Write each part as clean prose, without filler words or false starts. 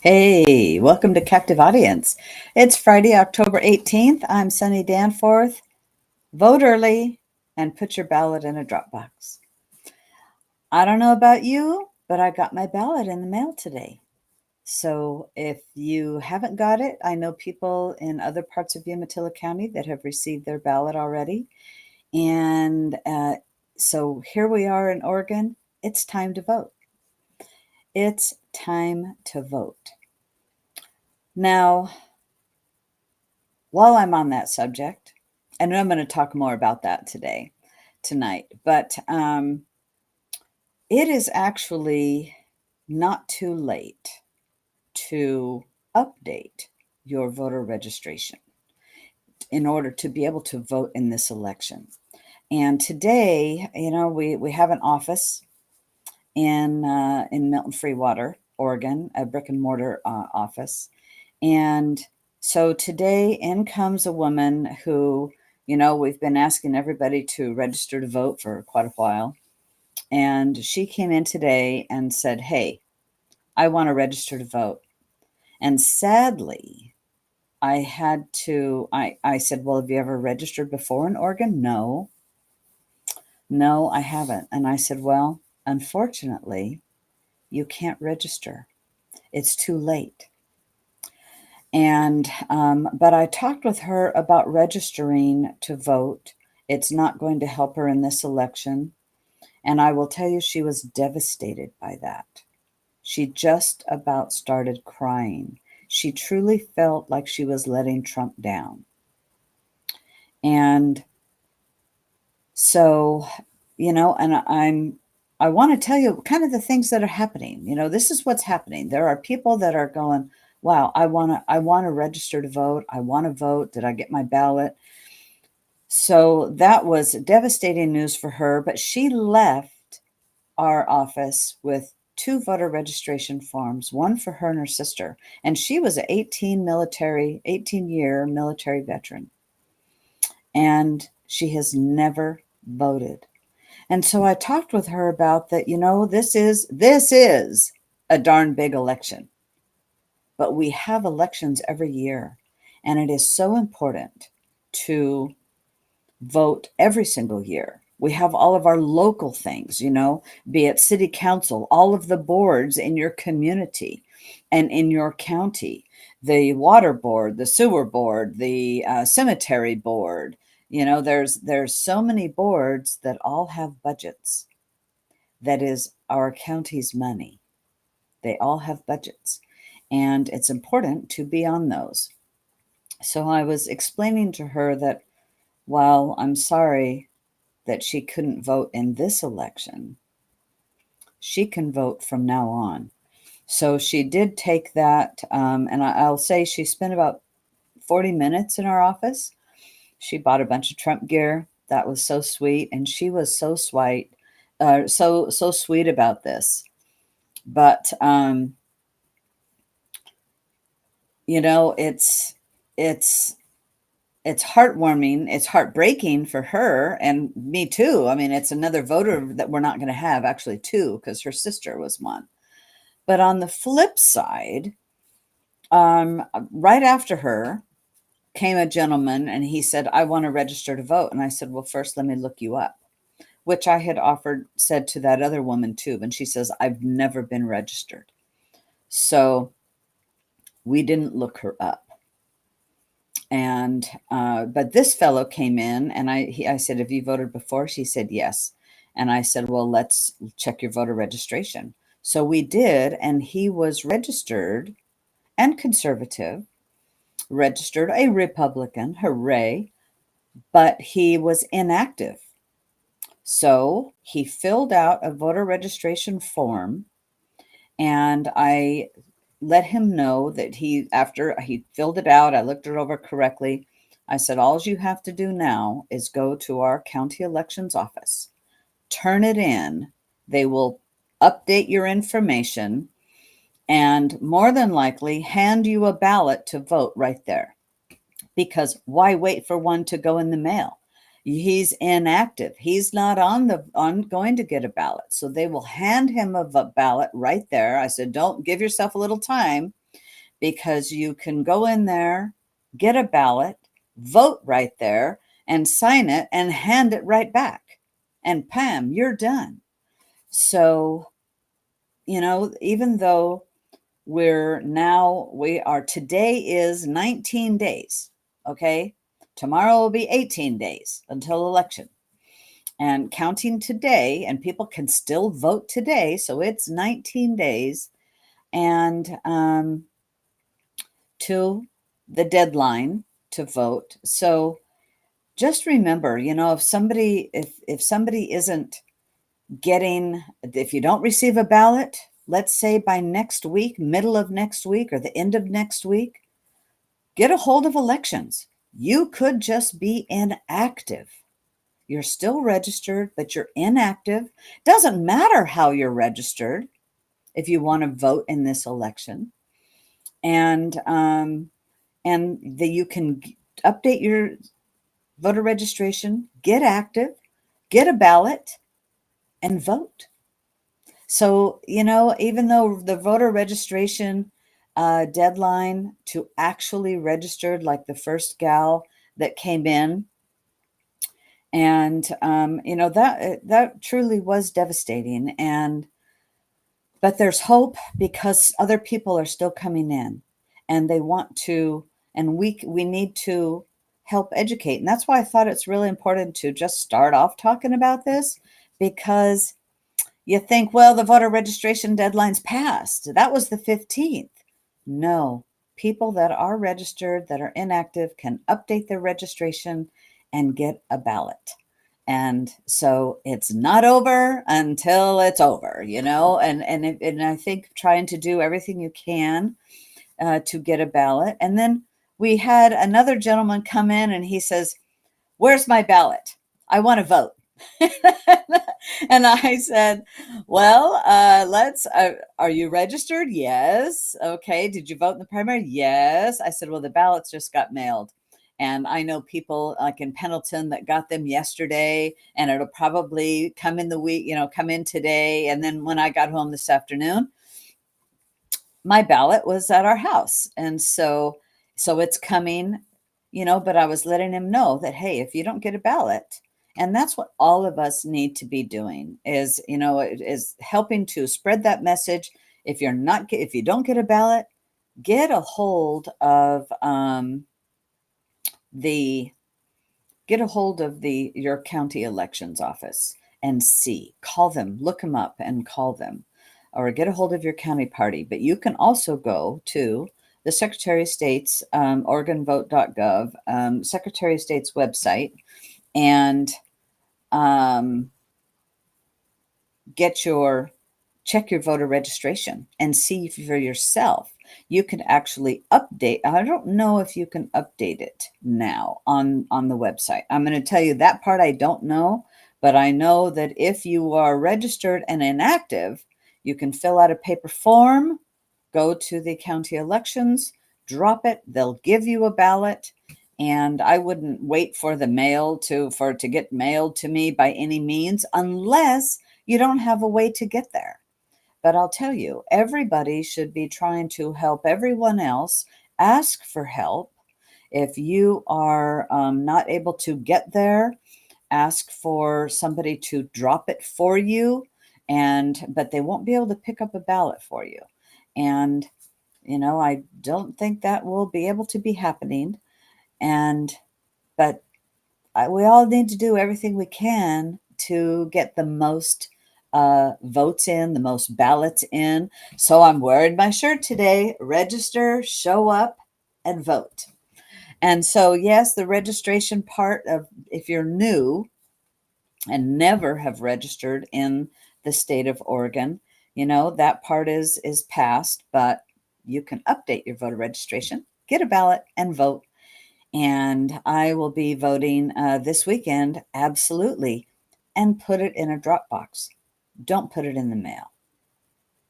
Hey, welcome to Captive Audience. It's Friday, October 18th. I'm Sunny Danforth. Vote early and put your ballot in a drop box. I don't know about you, but I got my ballot in the mail today. So if you haven't got it, I know people in other parts of Umatilla County that have received their ballot already. And so here we are in Oregon. It's time to vote. It's time to vote. Now, while I'm on that subject, and I'm going to talk more about that tonight, but it is actually not too late to update your voter registration in order to be able to vote in this election. And today, we have an office in Milton Freewater, Oregon, a brick and mortar office. And so today in comes a woman who, we've been asking everybody to register to vote for quite a while. And she came in today and said, "Hey, I want to register to vote." And sadly, I said, "Well, have you ever registered before in Oregon?" No, I haven't. And I said, "Well, unfortunately, you can't register. It's too late." And but I talked with her about registering to vote. It's not going to help her in this election. And I will tell you, she was devastated by that. She just about started crying. She truly felt like she was letting Trump down. And so, I want to tell you kind of the things that are happening. This is what's happening. There are people that are going, "Wow, I want to register to vote. I want to vote. Did I get my ballot?" So that was devastating news for her, but she left our office with two voter registration forms, one for her and her sister. And she was an 18-year military veteran. And she has never voted. And so I talked with her about that, this is a darn big election. But we have elections every year, and it is so important to vote every single year. We have all of our local things, be it city council, all of the boards in your community and in your county, the water board, the sewer board, the cemetery board. There's so many boards that all have budgets. That is our county's money. They all have budgets, and it's important to be on those. So I was explaining to her that while I'm sorry that she couldn't vote in this election, she can vote from now on. So she did take that, and I'll say she spent about 40 minutes in our office. She bought a bunch of Trump gear. That was so sweet, and she was so sweet, so sweet about this. But it's heartwarming. It's heartbreaking for her and me too. I mean, it's another voter that we're not going to have, actually two, because her sister was one. But on the flip side, right after her came a gentleman and he said, "I want to register to vote." And I said, "Well, first, let me look you up," which I had said to that other woman too. And she says, "I've never been registered." So we didn't look her up. And but this fellow came in, and I said, "Have you voted before?" She said, "Yes." And I said, "Well, let's check your voter registration." So we did, and he was registered and conservative, registered a Republican, hooray, but he was inactive. So he filled out a voter registration form, and I let him know that after he filled it out, I looked it over correctly. I said, "All you have to do now is go to our county elections office, turn it in. They will update your information and more than likely hand you a ballot to vote right there. Because why wait for one to go in the mail? He's inactive. He's not on going to get a ballot. So they will hand him a ballot right there. I said, don't give yourself a little time, because you can go in there, get a ballot, vote right there, and sign it and hand it right back. And pam, you're done. So, even though today is 19 days, okay? Tomorrow will be 18 days until election. And counting today, and people can still vote today, so it's 19 days. And to the deadline to vote. So just remember, if somebody isn't if you don't receive a ballot, let's say by next week, middle of next week or the end of next week, get a hold of elections. You could just be inactive. You're still registered, but you're inactive. Doesn't matter how you're registered if you want to vote in this election. And you can update your voter registration, get active, get a ballot, and vote. So, even though the voter registration deadline to actually registered, like the first gal that came in, and that truly was devastating. But there's hope, because other people are still coming in, and they want to, and we need to help educate. And that's why I thought it's really important to just start off talking about this, because you think, well, the voter registration deadline's passed. That was the 15th. No, people that are registered, that are inactive, can update their registration and get a ballot. And so it's not over until it's over, and I think trying to do everything you can to get a ballot. And then we had another gentleman come in, and he says, "Where's my ballot? I want to vote." And I said, "Well, are you registered?" "Yes." "Okay. Did you vote in the primary?" "Yes." I said, "Well, the ballots just got mailed. And I know people like in Pendleton that got them yesterday, and it'll probably come in the week, come in today." And then when I got home this afternoon, my ballot was at our house. And so it's coming, but I was letting him know that, hey, if you don't get a ballot, and that's what all of us need to be doing, is helping to spread that message. If you don't get a ballot, get a hold of your county elections office and call them, look them up and call them, or get a hold of your county party. But you can also go to the Secretary of State's OregonVote.gov, Secretary of State's website, and check your voter registration and see for yourself. You can actually update. I don't know if you can update it now on the website. I'm going to tell you that part I don't know, but I know that if you are registered and inactive, you can fill out a paper form, go to the county elections, drop it. They'll give you a ballot. And I wouldn't wait for the mail to get mailed to me by any means, unless you don't have a way to get there. But I'll tell you, everybody should be trying to help everyone else. Ask for help. If you are not able to get there, ask for somebody to drop it for you, but they won't be able to pick up a ballot for you. And I don't think that will be able to be happening. But we all need to do everything we can to get the most votes in, the most ballots in. So I'm wearing my shirt today: register, show up, and vote. And so, yes, the registration part of, if you're new and never have registered in the state of Oregon, that part is passed, but you can update your voter registration, get a ballot, and vote. And I will be voting this weekend, absolutely, and put it in a drop box. Don't put it in the mail.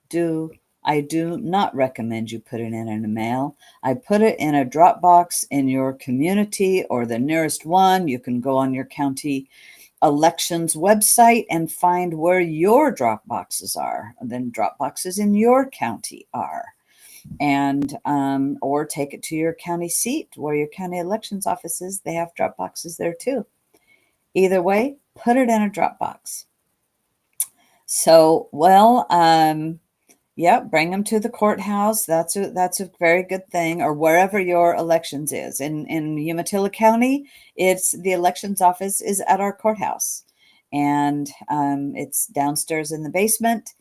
Do I do not recommend you put it in a mail. I put it in a drop box in your community or the nearest one. You can go on your county elections website and find where your drop boxes are, then drop boxes in your county are, and or take it to your county seat where your county elections office is. They have drop boxes there too. Either way, put it in a drop box. So, well, yeah, bring them to the courthouse. That's a very good thing, or wherever your elections is. In Umatilla County, it's the elections office is at our courthouse, and it's downstairs in the basement.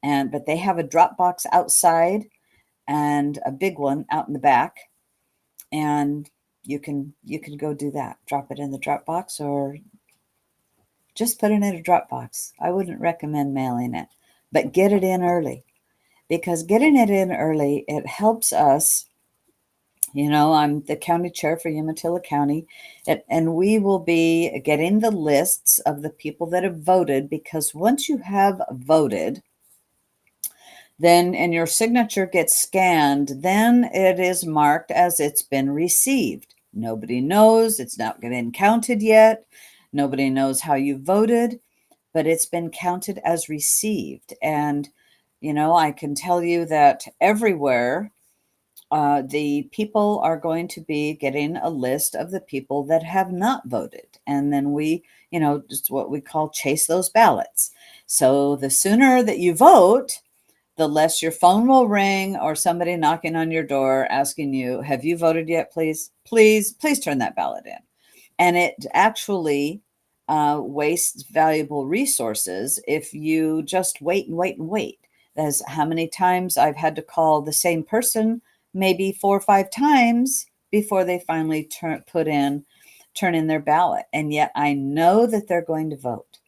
And but they have a drop box outside and a big one out in the back, and you can go do that. Drop it in the drop box, or just put it in a drop box. I wouldn't recommend mailing it, but get it in early, because getting it in early, it helps us. I'm the county chair for Umatilla County, and we will be getting the lists of the people that have voted, because once you have voted, then and your signature gets scanned, then it is marked as it's been received. Nobody knows, it's not getting counted yet. Nobody knows how you voted, but it's been counted as received. And I can tell you that everywhere, the people are going to be getting a list of the people that have not voted. And then we, just what we call chase those ballots. So the sooner that you vote, the less your phone will ring or somebody knocking on your door asking you, have you voted yet? Please, please, please turn that ballot in. And it actually wastes valuable resources if you just wait and wait and wait. That's how many times I've had to call the same person, maybe 4 or 5 times before they finally turn in their ballot. And yet I know that they're going to vote.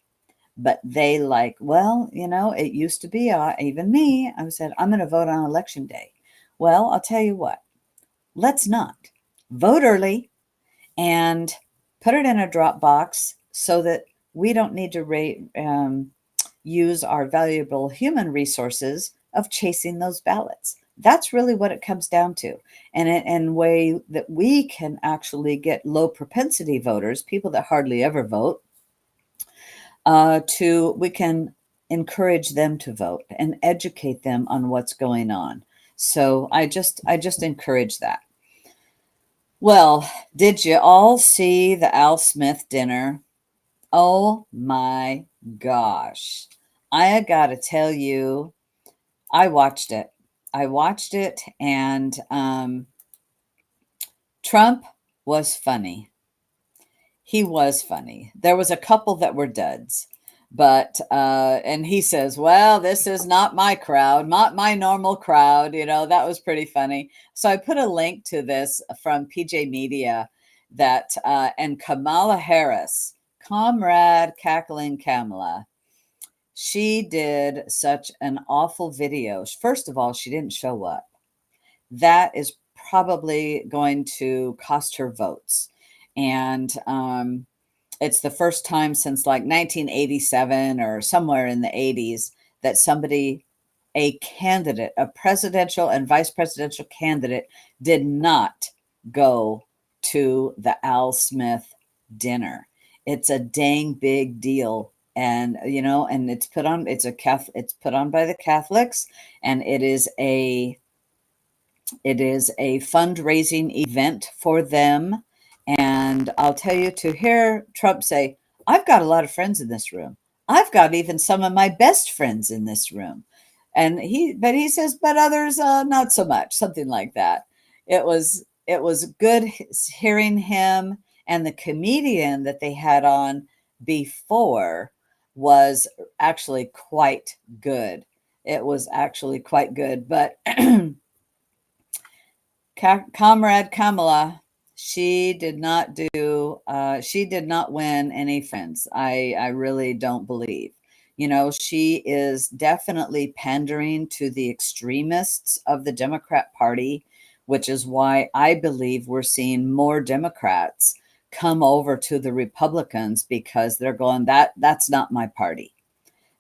But they it used to be, even me, I said, I'm going to vote on election day. Well, I'll tell you what, let's not. Vote early and put it in a drop box so that we don't need to use our valuable human resources of chasing those ballots. That's really what it comes down to. And in a way that we can actually get low propensity voters, people that hardly ever vote, we can encourage them to vote and educate them on what's going on. So I just encourage that. Well, did you all see the Al Smith dinner? Oh my gosh. I got to tell you, I watched it. And Trump was funny. He was funny. There was a couple that were duds, but and he says, well, this is not my crowd, not my normal crowd. That was pretty funny. So I put a link to this from PJ Media and Kamala Harris, Comrade Cackling Kamala, she did such an awful video. First of all, she didn't show up. That is probably going to cost her votes. And it's the first time since like 1987 or somewhere in the 80s that a candidate, a presidential and vice presidential candidate, did not go to the Al Smith dinner. It's a dang big deal. And and it's put on by the Catholics, and it is a fundraising event for them. And I'll tell you, to hear Trump say, I've got a lot of friends in this room. I've got even some of my best friends in this room. And he says, but others, not so much, something like that. It was good hearing him, and the comedian that they had on before was actually quite good. It was actually quite good. But Comrade Kamala, she did not win any friends. I really don't believe. She is definitely pandering to the extremists of the Democrat Party, which is why I believe we're seeing more Democrats come over to the Republicans, because they're going, that's not my party.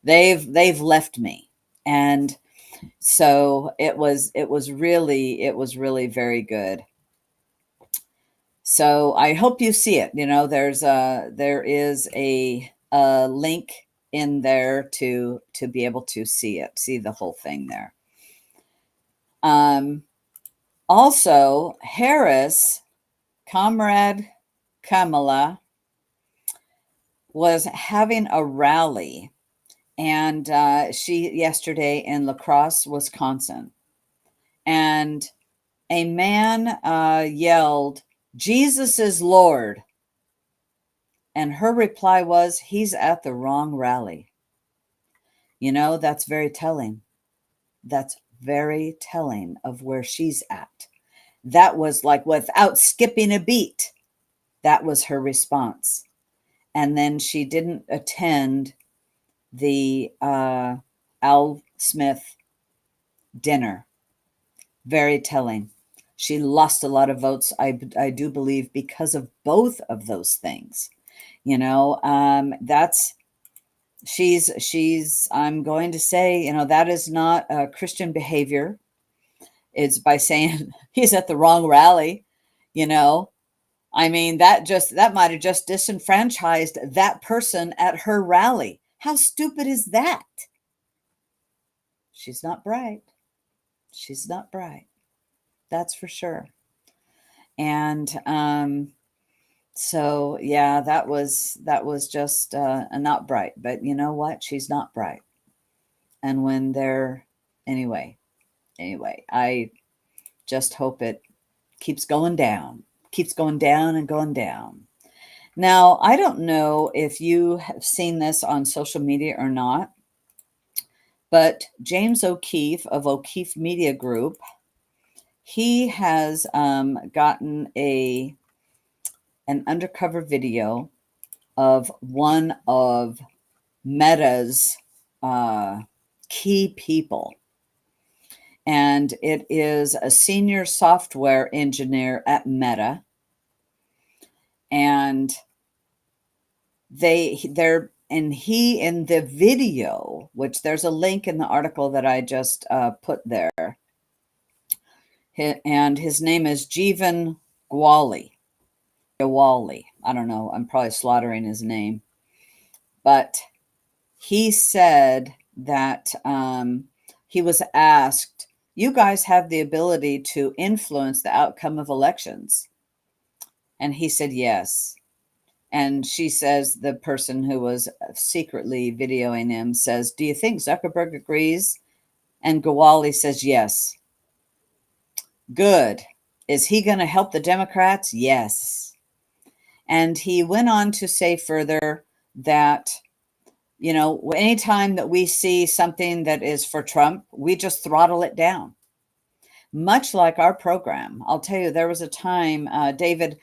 They've left me. And So it was really very good. So I hope you see it. There is a link in there to be able to see the whole thing there. Also, Harris, Comrade Kamala, was having a rally, and she yesterday in La Crosse, Wisconsin, and a man yelled, "Jesus is Lord." And her reply was, "He's at the wrong rally." That's very telling. That's very telling of where she's at. That was like without skipping a beat. That was her response. And then she didn't attend the Al Smith dinner. Very telling. She lost a lot of votes, I do believe, because of both of those things. That's she's I'm going to say, that is not Christian behavior. It's by saying he's at the wrong rally. That might have just disenfranchised that person at her rally. How stupid is that? She's not bright. She's not bright. That's for sure. And so yeah, that was just not bright. But you know what? She's not bright. And when they're anyway, I just hope it keeps going down and going down. Now, I don't know if you have seen this on social media or not, but James O'Keefe of O'Keefe Media Group, he has gotten an undercover video of one of Meta's key people. And it is a senior software engineer at Meta. And he in the video, which there's a link in the article that I just put there, and his name is Jeevan Gwali. I don't know. I'm probably slaughtering his name. But he said that he was asked, "You guys have the ability to influence the outcome of elections." And he said, "Yes." And she says, the person who was secretly videoing him says, "Do you think Zuckerberg agrees?" And Gawali says, "Yes." Good. Is he going to help the Democrats? Yes. And he went on to say further that, anytime that we see something that is for Trump, we just throttle it down. Much like our program. I'll tell you, there was a time David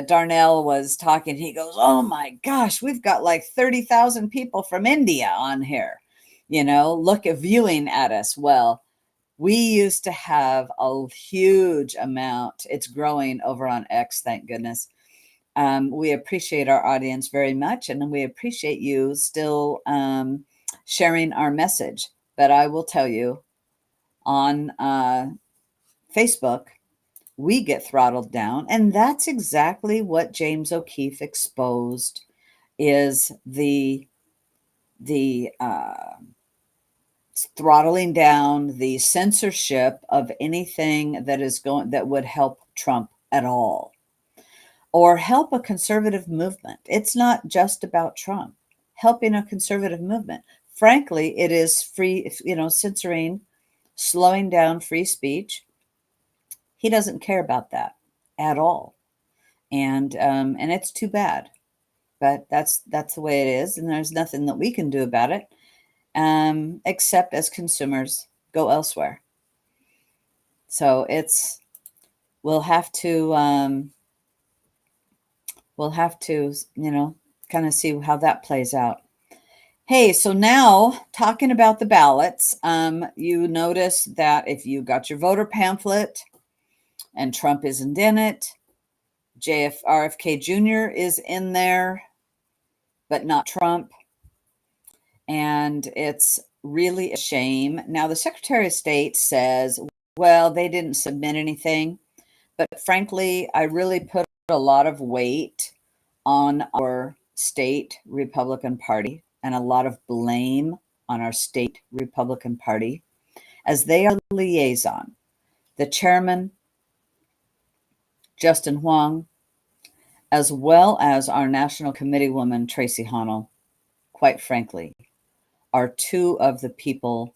Darnell was talking. He goes, "Oh my gosh, we've got like 30,000 people from India on here, look at viewing at us." Well, we used to have a huge amount. It's growing over on X, thank goodness. We appreciate our audience very much, and we appreciate you still sharing our message. But I will tell you, on Facebook, we get throttled down, and that's exactly what James O'Keefe exposed, is the throttling down, the censorship of anything that would help Trump at all, or help a conservative movement. It's not just about Trump. Helping a conservative movement, frankly, it is free, censoring, slowing down free speech. He doesn't care about that at all, and it's too bad, but that's the way it is, and there's nothing that we can do about it, except as consumers go elsewhere. So we'll have to kind of see how that plays out. Hey, so now talking about the ballots, you notice that if you got your voter pamphlet and Trump isn't in it, RFK Jr. is in there, but not Trump. And it's really a shame. Now, the Secretary of State says, well, they didn't submit anything. But frankly, I really put a lot of weight on our state Republican Party and a lot of blame on our state Republican Party, as they are the liaison. The chairman, Justin Huang, as well as our National Committee woman, Tracy Honnell, quite frankly, are two of the people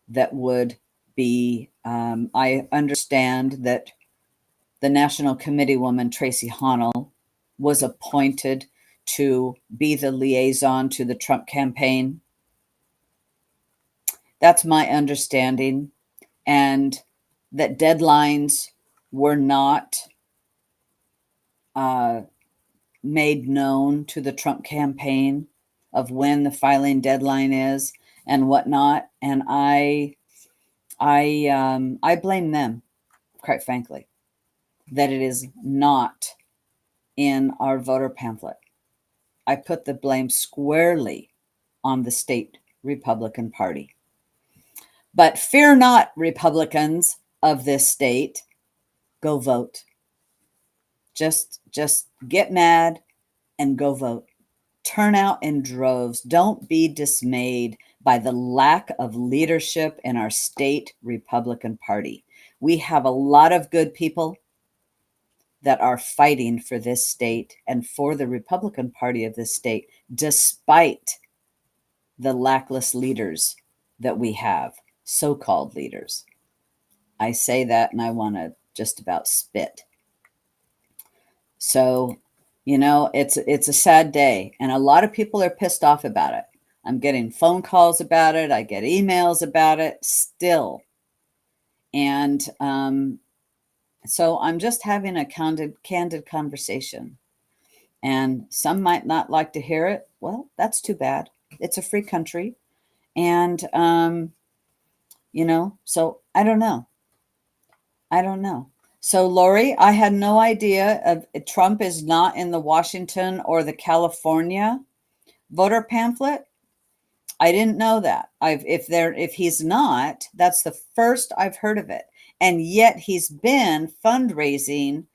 that would be, I understand that the National Committee woman, Tracy Honnell, was appointed to be the liaison to the Trump campaign. That's my understanding. And that deadlines were not made known to the Trump campaign of when the filing deadline is and whatnot. And I blame them, quite frankly, that it is not in our voter pamphlet. I put the blame squarely on the state Republican Party. But fear not, Republicans of this state, go vote. Just get mad and go vote. Turn out in droves. Don't be dismayed by the lack of leadership in our state Republican Party. We have a lot of good people that are fighting for this state and for the Republican Party of this state, despite the lackless leaders that we have, so-called leaders. I say that and I want to just about spit. So, it's a sad day, and a lot of people are pissed off about it. I'm getting phone calls about it. I get emails about it still. And so I'm just having a candid conversation. And some might not like to hear it. Well, that's too bad. It's a free country. And, so I don't know. So, Lori, I had no idea Trump is not in the Washington or the California voter pamphlet. I didn't know that. If he's not, that's the first I've heard of it. And yet he's been fundraising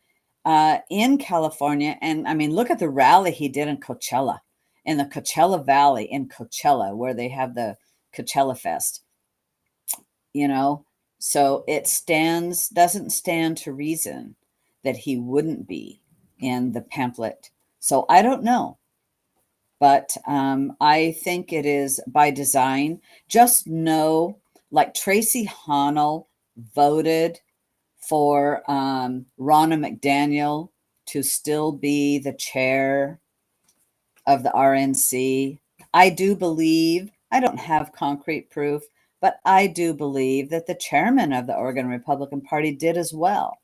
in California. And I mean, look at the rally he did in Coachella, in the Coachella Valley in Coachella, where they have the Coachella Fest. So it doesn't stand to reason that he wouldn't be in the pamphlet. So I don't know, but I think it is by design. Just know, like Tracy Honnell voted for Ronna McDaniel to still be the chair of the RNC. I do believe, I don't have concrete proof, but I do believe that the chairman of the Oregon Republican Party did as well.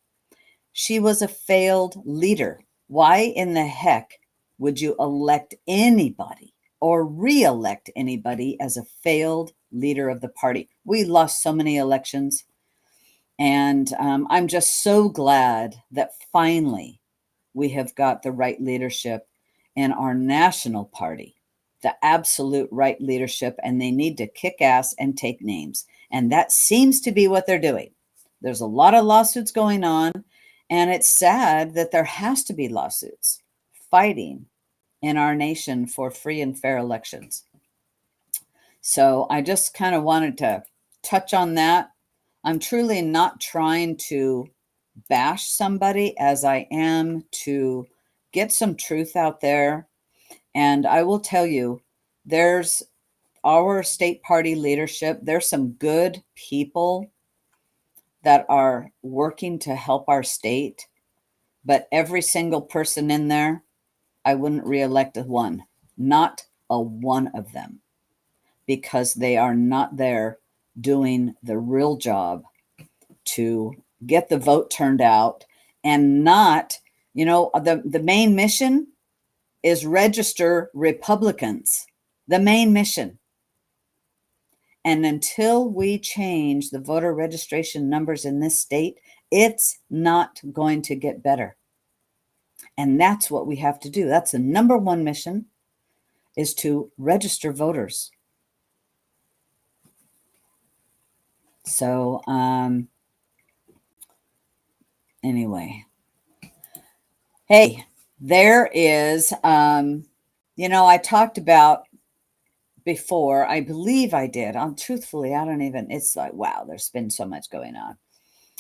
She was a failed leader. Why in the heck would you elect anybody or re-elect anybody as a failed leader of the party? We lost so many elections. And I'm just so glad that finally we have got the right leadership in our national party, the absolute right leadership, and they need to kick ass and take names. And that seems to be what they're doing. There's a lot of lawsuits going on, and it's sad that there has to be lawsuits fighting in our nation for free and fair elections. So I just kind of wanted to touch on that. I'm truly not trying to bash somebody as I am to get some truth out there. And I will tell you, there's our state party leadership. There's some good people that are working to help our state, but every single person in there, I wouldn't reelect one, not a one of them, because they are not there doing the real job to get the vote turned out. And not, the main mission is register Republicans, the main mission. And until we change the voter registration numbers in this state, it's not going to get better. And that's what we have to do. That's the number one mission, is to register voters. So, anyway, hey, there is, I talked about before, I believe I did. Truthfully, I don't even, it's like, wow, there's been so much going on.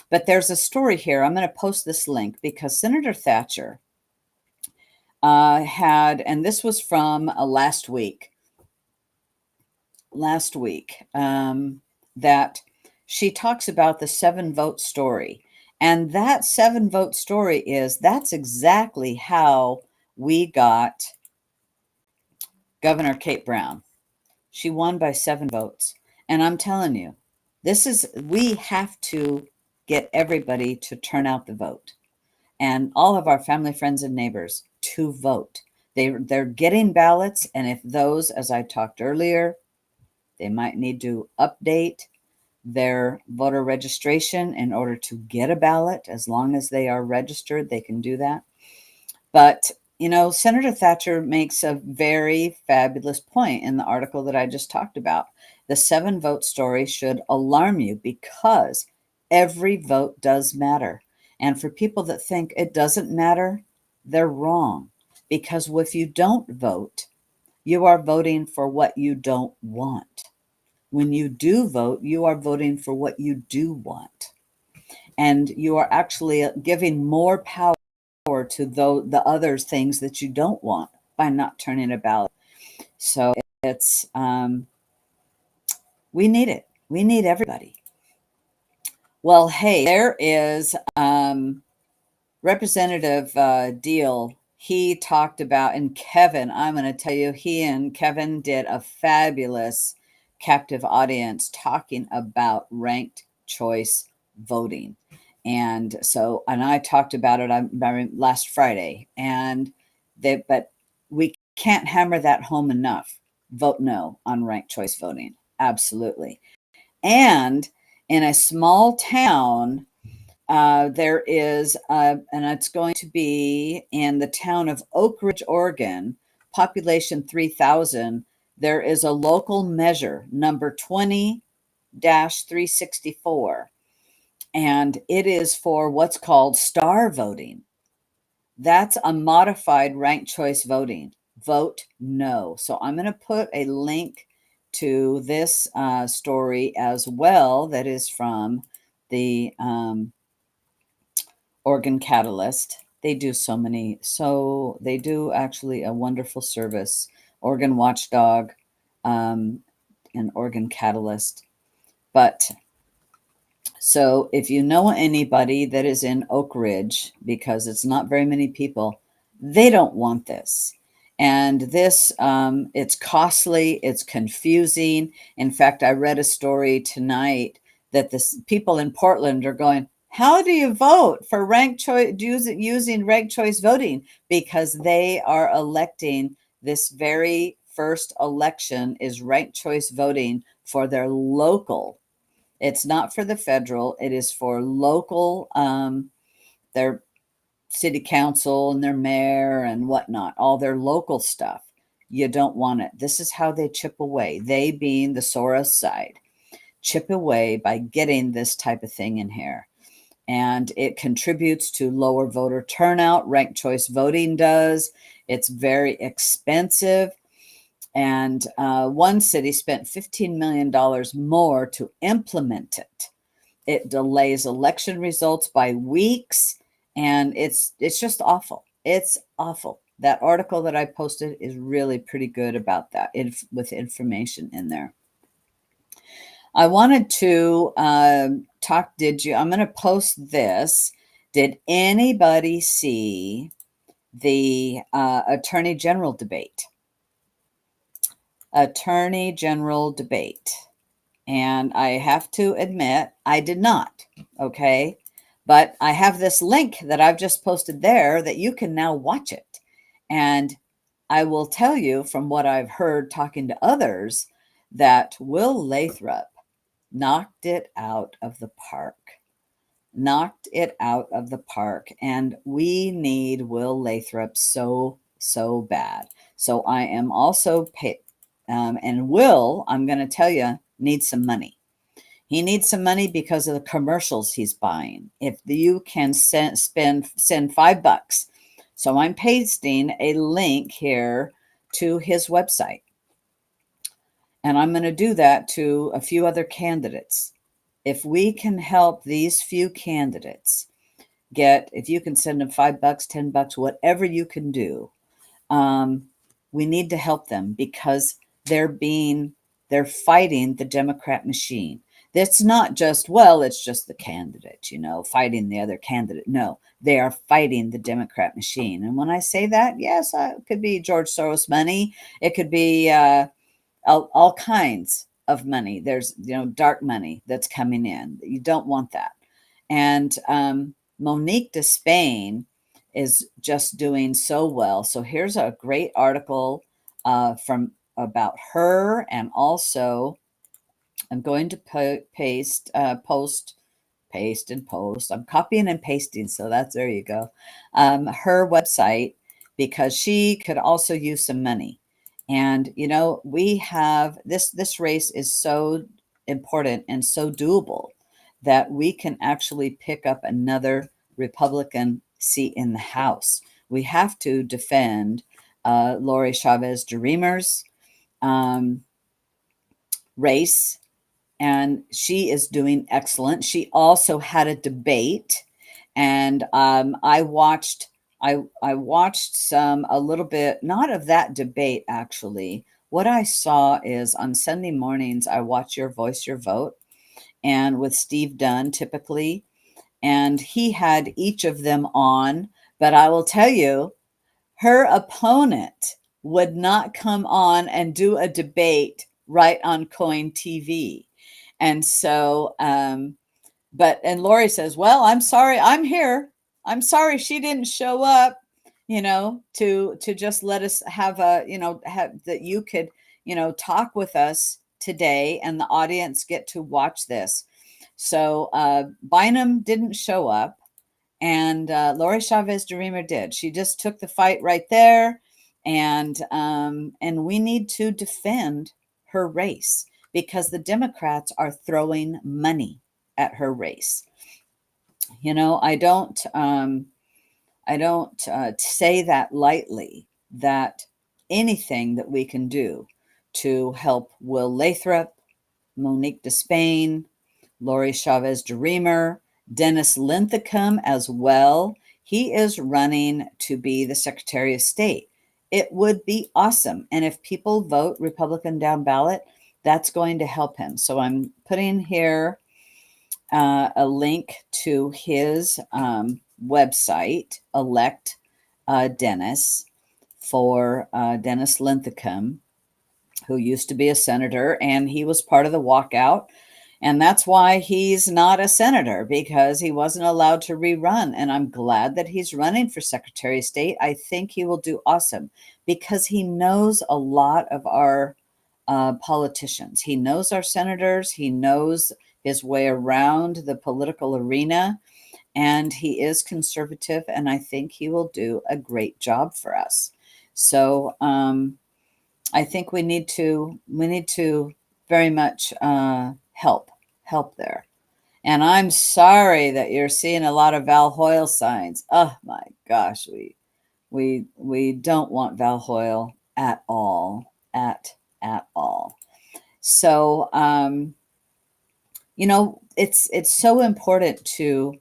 But there's a story here. I'm going to post this link because Senator Thatcher and this was from last week, that she talks about the 7-vote story. And that 7-vote story that's exactly how we got Governor Kate Brown. She won by 7 votes. And I'm telling you, we have to get everybody to turn out the vote and all of our family, friends, and neighbors to vote. They're getting ballots. And if those, as I talked earlier, they might need to update their voter registration in order to get a ballot. As long as they are registered, they can do that. But, Senator Thatcher makes a very fabulous point in the article that I just talked about. The 7-vote story should alarm you because every vote does matter. And for people that think it doesn't matter, they're wrong. Because if you don't vote, you are voting for what you don't want. When you do vote, you are voting for what you do want. And you are actually giving more power to the other things that you don't want by not turning a ballot. So it's, we need it. We need everybody. Well, hey, there is Representative Deal. He talked about, and Kevin, I'm going to tell you, he and Kevin did a fabulous captive audience talking about ranked choice voting. And I talked about it last Friday, but we can't hammer that home enough. Vote no on ranked choice voting. Absolutely. And in a small town, there is, and it's going to be in the town of Oak Ridge, Oregon, population 3,000. There is a local measure, number 20-364, and it is for what's called star voting. That's a modified ranked choice voting. Vote no. So I'm going to put a link to this story as well that is from the Organ Catalyst. They do they do actually a wonderful service. Organ Watchdog and Organ Catalyst. But so if you know anybody that is in Oak Ridge, because it's not very many people, they don't want this. And this, it's costly, it's confusing. In fact, I read a story tonight that the people in Portland are going, how do you vote for ranked choice using ranked choice voting? Because they are electing, this very first election is ranked choice voting for their local. It's not for the federal. It is for local, their city council and their mayor and whatnot, all their local stuff. You don't want it. This is how they chip away. They being the Soros side, chip away by getting this type of thing in here. And it contributes to lower voter turnout. Ranked choice voting does. It's very expensive. And one city spent $15 million more to implement it. It delays election results by weeks, and it's just awful. It's awful. That article that I posted is really pretty good about that, with information in there. I wanted to talk. I'm going to post this. Did anybody see the Attorney General debate? Attorney General debate. And I have to admit, I did not. Okay. But I have this link that I've just posted there that you can now watch it. And I will tell you from what I've heard talking to others that Will Lathrop knocked it out of the park. Knocked it out of the park. And we need Will Lathrop so, so bad. So I am also and Will, I'm going to tell you, needs some money. He needs some money because of the commercials he's buying. If you can send $5. So I'm pasting a link here to his website. And I'm going to do that to a few other candidates. If we can help these few candidates if you can send them $5, $10, whatever you can do, we need to help them because they're fighting the Democrat machine. It's not just, well, it's just the candidate, fighting the other candidate. No, they are fighting the Democrat machine. And when I say that, yes, it could be George Soros money. It could be all kinds of money. There's, dark money that's coming in. You don't want that. And Monique Despain is just doing so well. So here's a great article about her, and also I'm going to paste and post. I'm copying and pasting, so there you go. Her website, because she could also use some money. And we have this race is so important and so doable that we can actually pick up another Republican seat in the House. We have to defend Lori Chavez DeRemer's race, and she is doing excellent. She also had a debate, and I watched a little bit, not of that debate actually. What I saw is on Sunday mornings I watch Your Voice, Your Vote, and with Steve Dunn typically, and he had each of them on. But I will tell you, her opponent would not come on and do a debate right on Coin TV. And so, and Lori says, well, I'm sorry, I'm here. I'm sorry she didn't show up, to just let us have that you could, talk with us today and the audience get to watch this. So Bynum didn't show up, and Lori Chavez DeRemer did. She just took the fight right there, and we need to defend her race because the Democrats are throwing money at her race. I don't say that lightly. That anything that we can do to help Will Lathrop, Monique Despain, Lori Chavez DeRemer, Dennis Linthicum as well. He is running to be the Secretary of State. It would be awesome. And if people vote Republican down ballot, that's going to help him. So I'm putting here a link to his website, Elect Dennis, for Dennis Linthicum, who used to be a senator, and he was part of the walkout. And that's why he's not a senator, because he wasn't allowed to rerun. And I'm glad that he's running for Secretary of State. I think he will do awesome because he knows a lot of our politicians. He knows our senators. He knows his way around the political arena, and he is conservative. And I think he will do a great job for us. So I think we need to very much help there. And I'm sorry that you're seeing a lot of Val Hoyle signs. Oh my gosh, we don't want Val Hoyle at all, at all. So it's so important to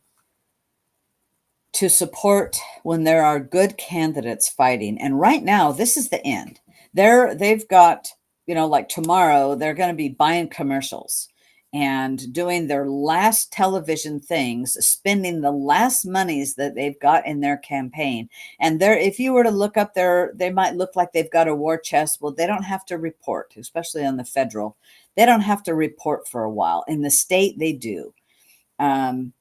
support when there are good candidates fighting. And right now, this is the end. They've got, like tomorrow, they're going to be buying commercials and doing their last television things, spending the last monies that they've got in their campaign. And if you were to look up they might look like they've got a war chest. Well, they don't have to report, especially on the federal. They don't have to report for a while. In the state, they do. The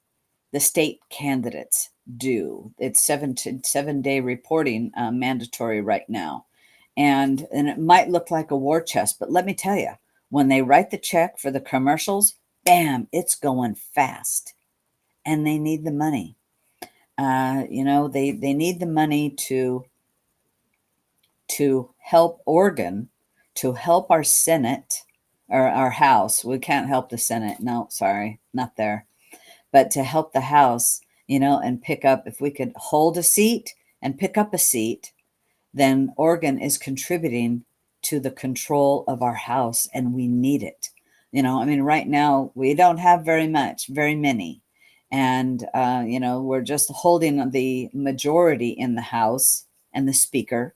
state candidates do. It's 7-day reporting mandatory right now. And it might look like a war chest, but let me tell you, when they write the check for the commercials, bam, it's going fast. And they need the money. They need the money to help Oregon, to help our Senate, or our House. We can't help the Senate. No, sorry, not there. But to help the House, and pick up, if we could hold a seat and pick up a seat, then Oregon is contributing to the control of our House, and we need it. I mean, right now we don't have very many. And, we're just holding the majority in the House and the Speaker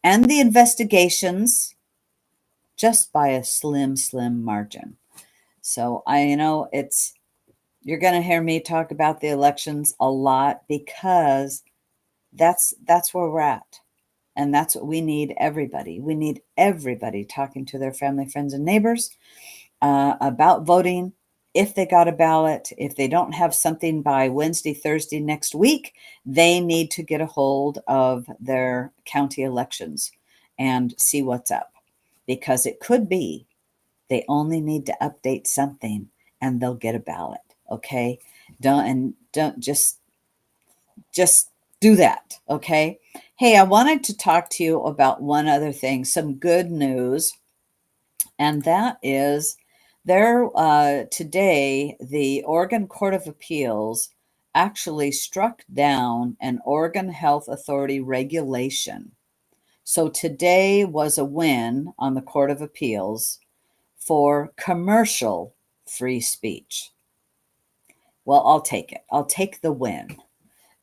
and the investigations just by a slim, slim margin. So you're going to hear me talk about the elections a lot because that's where we're at. And that's what we need. Everybody. We need everybody talking to their family, friends, and neighbors about voting. If they got a ballot, if they don't have something by Wednesday, Thursday next week, they need to get a hold of their county elections and see what's up. Because it could be they only need to update something and they'll get a ballot. Okay? Don't just do that. Okay? Hey, I wanted to talk to you about one other thing, some good news, and that is today, the Oregon Court of Appeals actually struck down an Oregon Health Authority regulation. So today was a win on the Court of Appeals for commercial free speech. Well, I'll take it. I'll take the win.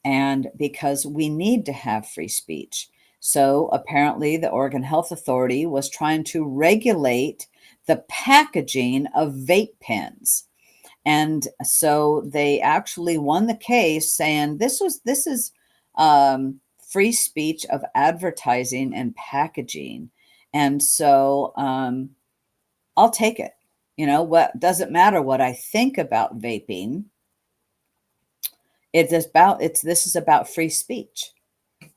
And because we need to have free speech. So apparently the Oregon Health Authority was trying to regulate the packaging of vape pens. And so they actually won the case saying this is free speech of advertising and packaging. And so I'll take it. What doesn't matter what I think about vaping. This is about free speech.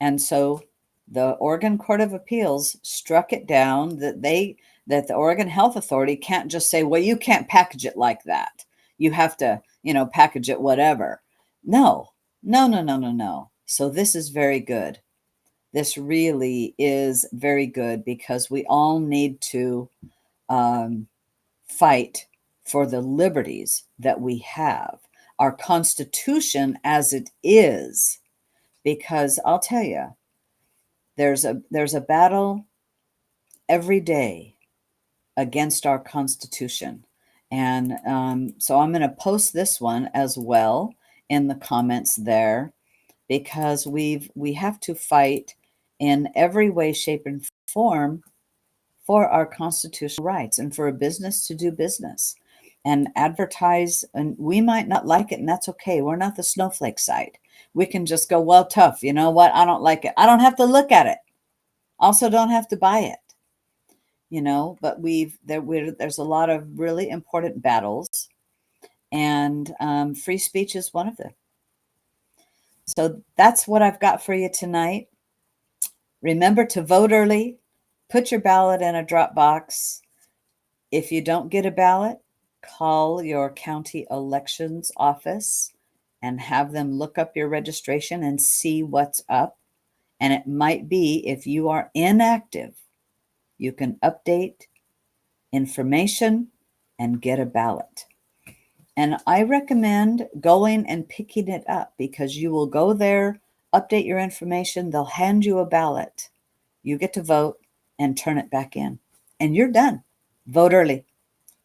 And so the Oregon Court of Appeals struck it down that the Oregon Health Authority can't just say, well, you can't package it like that. You have to, package it whatever. No. So this is very good. This really is very good because we all need to fight for the liberties that we have, our Constitution as it is. Because I'll tell you, there's a battle every day against our Constitution. And so I'm going to post this one as well in the comments there, because we have to fight in every way, shape, and form for our constitutional rights and for a business to do business and advertise. And we might not like it, and that's okay. We're not the snowflake side. We can just go, well, tough. You know what? I don't like it. I don't have to look at it. Also, don't have to buy it. But there's a lot of really important battles, and free speech is one of them. So that's what I've got for you tonight. Remember to vote early. Put your ballot in a drop box. If you don't get a ballot, call your county elections office and have them look up your registration and see what's up. And it might be, if you are inactive, you can update information and get a ballot. And I recommend going and picking it up, because you will go there, update your information, they'll hand you a ballot. You get to vote and turn it back in. And you're done. Vote early.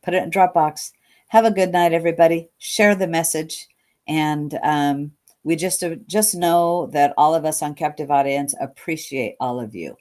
Put it in a Dropbox. Have a good night, everybody. Share the message. And we just know that all of us on Captive Audience appreciate all of you.